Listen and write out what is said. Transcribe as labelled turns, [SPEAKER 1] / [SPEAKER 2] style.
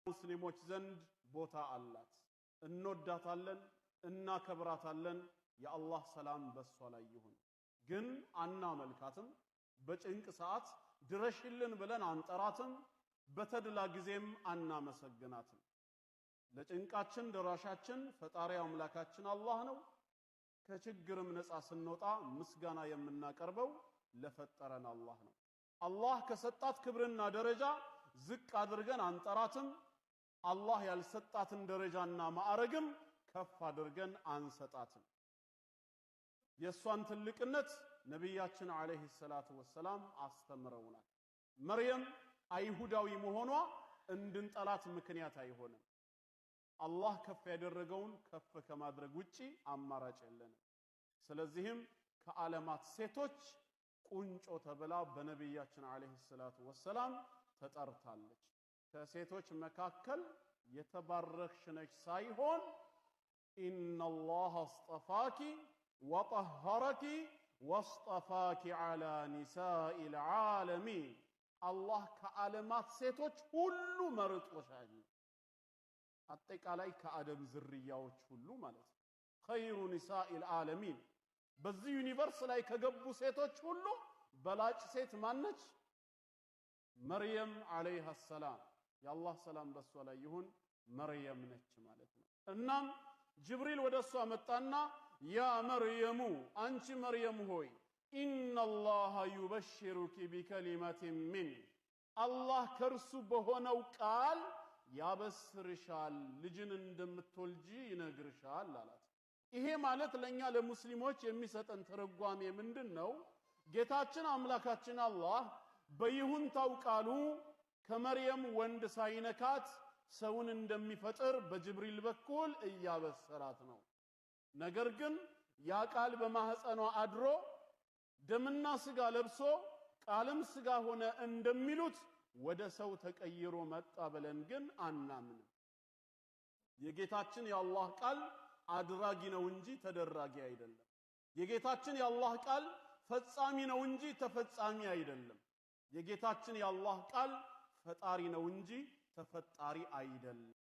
[SPEAKER 1] ሙስሊሞች ዘንድ ቦታ አላት። እንወዳታለን፣ እናከብራታለን። የአላህ ሰላም በሷ ላይ ይሁን። ግን አናመልካትም። በጭንቅ ሰዓት ድረሽልን ብለን አንጠራትም። በተድላ ጊዜም አናመሰግናትም። ለጭንቃችን ደራሻችን ፈጣሪ አምላካችን አላህ ነው። ከችግርም ነፃ ስንወጣ ምስጋና የምናቀርበው ለፈጠረን አላህ ነው። አላህ ከሰጣት ክብርና ደረጃ ዝቅ አድርገን አንጠራትም። አላህ ያልሰጣትን ደረጃና ማዕረግም ከፍ አድርገን አንሰጣትም። የሷን ትልቅነት ነቢያችን አለይሂ ሰላቱ ወሰላም አስተምረውናል። መርየም አይሁዳዊ መሆኗ እንድንጠላት ምክንያት አይሆንም። አላህ ከፍ ያደረገውን ከፍ ከማድረግ ውጪ አማራጭ የለንም። ስለዚህም ከዓለማት ሴቶች ቁንጮ ተብላ በነቢያችን አለይሂ ሰላቱ ወሰላም ተጠርታለች። ከሴቶች መካከል የተባረክሽ ነሽ ሳይሆን ኢነላህ አስጠፋኪ ወጠኸረኪ ወስጠፋኪ ዐላ ኒሳኢል ዓለሚን። አላህ ከዓለማት ሴቶች ሁሉ መርጦሻል። አጠቃላይ ከአደም ዝርያዎች ሁሉ ማለት ነው። ኸይሩ ኒሳኢል ዓለሚን። በዚህ ዩኒቨርስ ላይ ከገቡ ሴቶች ሁሉ በላጭ ሴት ማነች? መርየም አለይሃ ሰላም። የአላህ ሰላም በሷ ላይ ይሁን። መርየም ነች ማለት ነው። እናም ጅብሪል ወደሷ መጣና ያ መርየሙ፣ አንቺ መርየም ሆይ ኢነላህ ዩበሽሩኪ ቢከሊመቲን ሚን፣ አላህ ከርሱ በሆነው ቃል ያበስርሻል፣ ልጅን እንደምትወልጂ ይነግርሻል አላት። ይሄ ማለት ለኛ ለሙስሊሞች የሚሰጠን ተረጓሜ ምንድነው? ጌታችን አምላካችን አላህ በይሁንታው ቃሉ ከመርየም ወንድ ሳይነካት ሰውን እንደሚፈጥር በጅብሪል በኩል እያበሰራት ነው። ነገር ግን ያ ቃል በማህፀኗ አድሮ ደምና ስጋ ለብሶ ቃልም ስጋ ሆነ እንደሚሉት ወደ ሰው ተቀይሮ መጣ ብለን ግን አናምንም። የጌታችን የአላህ ቃል አድራጊ ነው እንጂ ተደራጊ አይደለም። የጌታችን የአላህ ቃል ፈጻሚ ነው እንጂ ተፈጻሚ አይደለም። የጌታችን የአላህ ቃል ፈጣሪ ነው እንጂ ተፈጣሪ አይደለም።